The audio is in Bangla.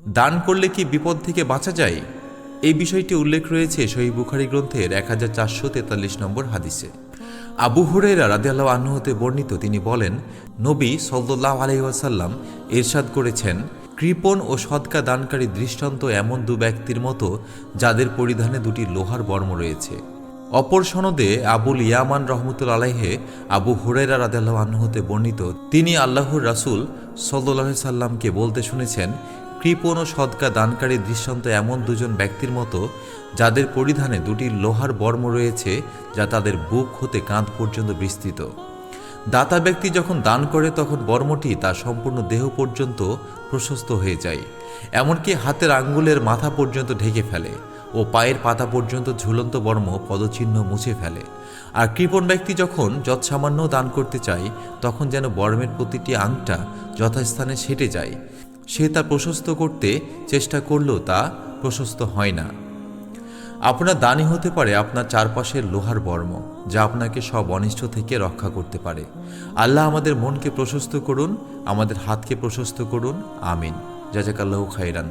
দান করলে কি বিপদ থেকে বাঁচা যায়? এই বিষয়টি উল্লেখ রয়েছে সহিহ বুখারী গ্রন্থের 1443 নম্বর হাদিসে। আবু হুরায়রা রাদিয়াল্লাহু আনহু হতে বর্ণিত, তিনি বলেন, নবী সাল্লাল্লাহু আলাইহি ওয়াসাল্লাম ইরশাদ করেছেন, কৃপণ ও সদকা দানকারী দৃষ্টান্ত এমন দু ব্যক্তির মতো যাদের পরিধানে দুটি লোহার বর্ম রয়েছে। অপর সনদে আবুল ইয়ামান রহমতুল্লাহ আলাইহে আবু হুরায়রা রাদিয়াল্লাহু আনহু হতে বর্ণিত, তিনি আল্লাহর রাসূল সাল্লাল্লাহু আলাইহি সাল্লামকে বলতে শুনেছেন, কৃপণ ও সদকা দানকারী দৃষ্টান্ত এমন দুজন ব্যক্তির মতো যাদের পরিধানে দুটি লোহার বর্ম রয়েছে, যা তাদের বুক হতে কাঁধ পর্যন্ত বিস্তৃত। দাতা ব্যক্তি যখন দান করে তখন বর্মটি তার সম্পূর্ণ দেহ পর্যন্ত প্রশস্ত হয়ে যায়, এমনকি হাতের আঙ্গুলের মাথা পর্যন্ত ঢেকে ফেলে ও পায়ের পাতা পর্যন্ত ঝুলন্ত বর্ম পদচিহ্ন মুছে ফেলে। আর কৃপণ ব্যক্তি যখন যৎসামান্য দান করতে চায় তখন যেন বর্মের প্রতিটি আংটা যথাস্থানে সেটে যায়। সে তা প্রশস্ত করতে চেষ্টা করলেও তা প্রশস্ত হয় না। আপনার দানই হতে পারে আপনার চারপাশের লোহার বর্ম, যা আপনাকে সব অনিষ্ট থেকে রক্ষা করতে পারে। আল্লাহ আমাদের মনকে প্রশস্ত করুন, আমাদের হাতকে প্রশস্ত করুন। আমিন। জাযাকাল্লাহু খাইরান।